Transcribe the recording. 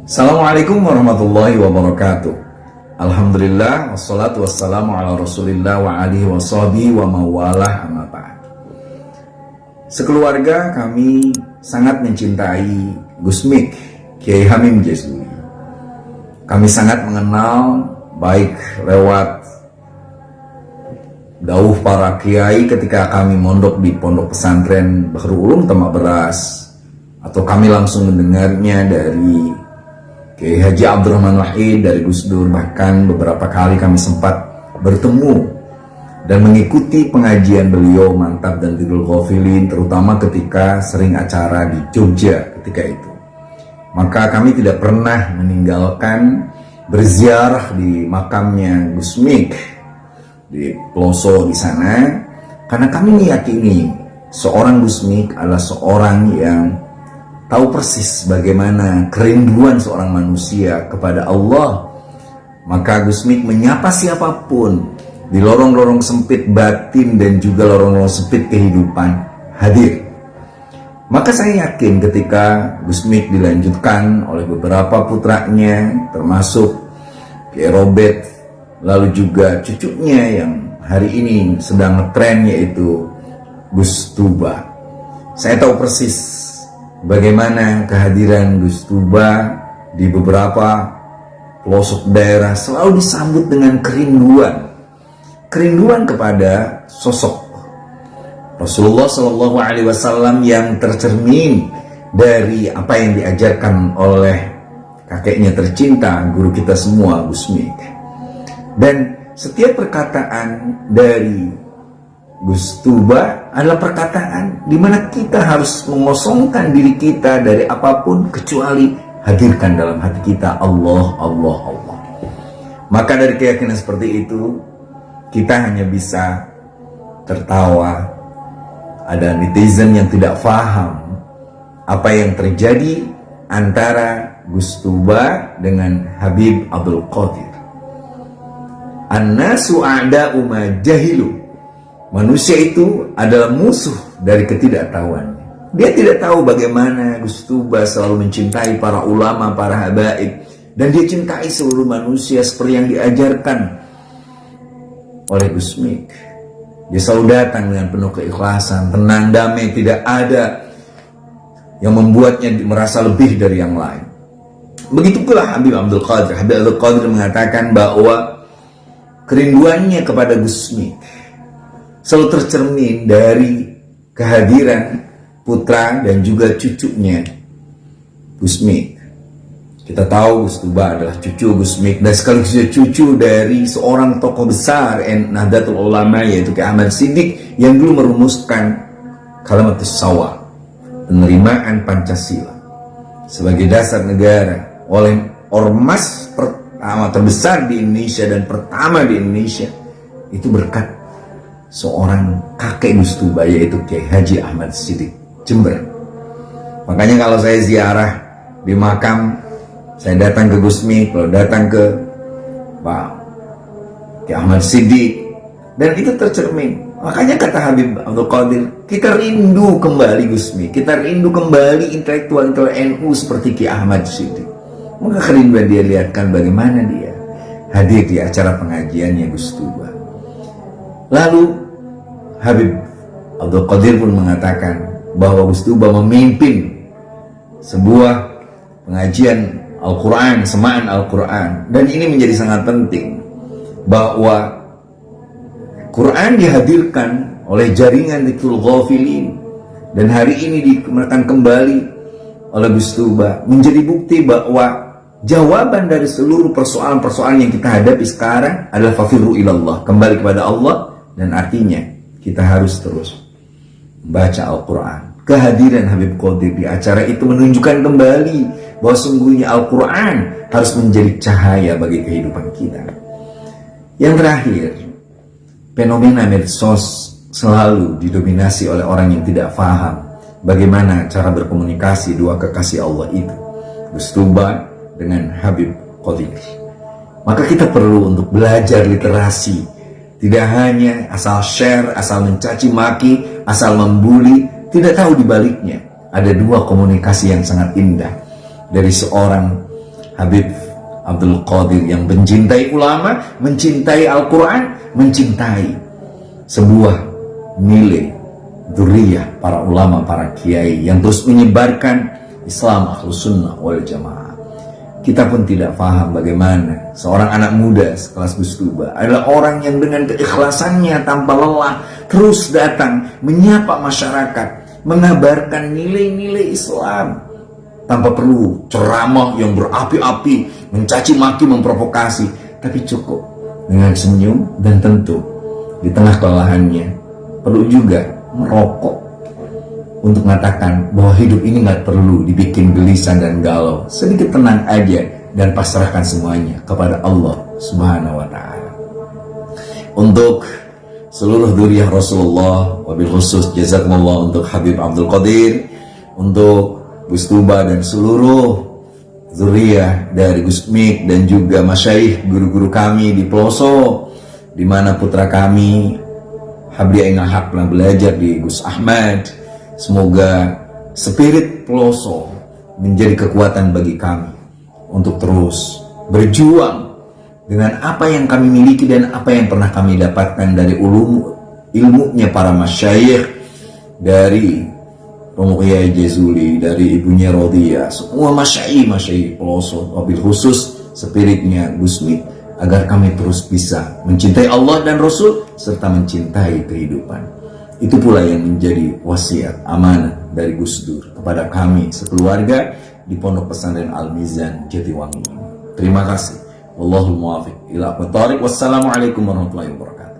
Assalamualaikum warahmatullahi wabarakatuh. Alhamdulillah, wassalatu wassalamu ala rasulillah wa alihi wa sahbihi wa mawalah amma ba'd. Sekeluarga kami sangat mencintai Gus Mik, Kiai Hamim Jazuli. Kami sangat mengenal baik lewat dauh para kiai ketika kami mondok di pondok pesantren Bahrul Ulum Temak Beras, atau kami langsung mendengarnya dari Kiai Haji Abdurrahman Wahid, dari Gus Dur. Bahkan beberapa kali kami sempat bertemu dan mengikuti pengajian beliau Mantap dan Tidul Ghafilin, terutama ketika sering acara di Jogja ketika itu. Maka kami tidak pernah meninggalkan berziarah di makamnya Gus Mik di Peloso di sana, karena kami meyakini seorang Gus Mik adalah seorang yang tahu persis bagaimana kerinduan seorang manusia kepada Allah. Maka Gus Mik menyapa siapapun di lorong-lorong sempit batin dan juga lorong-lorong sempit kehidupan hadir. Maka saya yakin ketika Gus Mik dilanjutkan oleh beberapa putranya, termasuk Kiai Robert, lalu juga cucunya yang hari ini sedang ngetren, yaitu Gus Tuba. Saya tahu persis bagaimana kehadiran Gus Tuba di beberapa pelosok daerah selalu disambut dengan kerinduan kepada sosok Rasulullah Shallallahu Alaihi Wasallam yang tercermin dari apa yang diajarkan oleh kakeknya tercinta, guru kita semua, Gus Mik. Dan setiap perkataan dari Gus Tuba adalah perkataan di mana kita harus mengosongkan diri kita dari apapun kecuali hadirkan dalam hati kita Allah, Allah, Allah. Maka dari keyakinan seperti itu, kita hanya bisa tertawa. Ada netizen yang tidak paham apa yang terjadi antara Gus Tuba dengan Habib Abdul Qadir. An-nasu a'da'u ma jahilu. Manusia itu adalah musuh dari ketidaktahuannya. Dia tidak tahu bagaimana Gus Tuba selalu mencintai para ulama, para habaib, dan dia cintai seluruh manusia seperti yang diajarkan oleh Gus Mik. Dia selalu datang dengan penuh keikhlasan, tenang, damai, tidak ada yang membuatnya merasa lebih dari yang lain. Begitu pula Habib Abdul Qadir. Habib Abdul Qadir mengatakan bahwa kerinduannya kepada Gus Mik selalu tercermin dari kehadiran putra dan juga cucunya Gus Mik. Kita tahu Gus Tuba adalah cucu Gus Mik dan sekaligus cucu dari seorang tokoh besar Nahdlatul Ulama, yaitu Kiai Ahmad Siddiq, yang dulu merumuskan Kalimatus Shawab, penerimaan Pancasila sebagai dasar negara oleh ormas pertama terbesar di Indonesia dan pertama di Indonesia. Itu berkat seorang kakek Gus Tuba, yaitu Kiai Haji Ahmad Siddiq, Jember. Makanya kalau saya ziarah di makam, saya datang ke Gus Mik, kalau datang ke Pak Kiai Ahmad Siddiq, dan itu tercermin. Makanya kata Habib Abdul Qadir, kita rindu kembali Gus Mik, kita rindu kembali intelektual NU seperti Kiai Ahmad Siddiq. Maka kerinduan dia lihatkan bagaimana dia hadir di acara pengajiannya Gus Tuba. Lalu Habib Abdul Qadir pun mengatakan bahwa Gus Tuba memimpin sebuah pengajian Al-Quran, semaan Al-Quran, dan ini menjadi sangat penting bahwa Quran dihadirkan oleh jaringan Tidul Ghafilin, dan hari ini dikemukakan kembali oleh Gus Tuba menjadi bukti bahwa jawaban dari seluruh persoalan-persoalan yang kita hadapi sekarang adalah fafirru ilallah, kembali kepada Allah. Dan artinya kita harus terus membaca Al-Quran. Kehadiran Habib Qadir di acara itu menunjukkan kembali bahwa sungguhnya Al-Quran harus menjadi cahaya bagi kehidupan kita. Yang terakhir, fenomena medsos selalu didominasi oleh orang yang tidak paham bagaimana cara berkomunikasi dua kekasih Allah itu, Gus Tuba dengan Habib Qadir. Maka kita perlu untuk belajar literasi. Tidak hanya asal share, asal mencaci maki, asal membuli, tidak tahu dibaliknya ada dua komunikasi yang sangat indah dari seorang Habib Abdul Qadir yang mencintai ulama, mencintai Al-Quran, mencintai sebuah nilai dzurriyyah para ulama, para kiai yang terus menyebarkan Islam Ahlus Sunnah wal Jamaah. Kita pun tidak paham bagaimana seorang anak muda sekelas Gus Tuba adalah orang yang dengan keikhlasannya tanpa lelah terus datang menyapa masyarakat, mengabarkan nilai-nilai Islam tanpa perlu ceramah yang berapi-api, mencaci maki, memprovokasi, tapi cukup dengan senyum. Dan tentu di tengah kelelahannya perlu juga merokok untuk mengatakan bahwa hidup ini nggak perlu dibikin gelisah dan galau. Sedikit tenang aja dan pasrahkan semuanya kepada Allah Subhanahu wa Ta'ala. Untuk seluruh dzurriyyah Rasulullah, wabil khusus jazakumullah untuk Habib Abdul Qadir, untuk Gus Tuba dan seluruh dzurriyyah dari Gus Mik dan juga masyayikh guru-guru kami di Peloso, di mana putra kami Habli Ainal Haq pernah belajar di Gus Ahmad. Semoga spirit Peloso menjadi kekuatan bagi kami untuk terus berjuang dengan apa yang kami miliki dan apa yang pernah kami dapatkan dari ilmunya para masyayikh, dari Romo Kiai Jazuli, dari ibunya Rodia, semua masyayikh Peloso, wabil khusus spiritnya Gus Mik, agar kami terus bisa mencintai Allah dan Rasul serta mencintai kehidupan. Itu pula yang menjadi wasiat amanah dari Gus Dur kepada kami sekeluarga di Pondok Pesantren Al-Mizan Jatiwangi ini. Terima kasih. Wallahul muwaffiq ila aqwamit thoriq. Wassalamualaikum warahmatullahi wabarakatuh.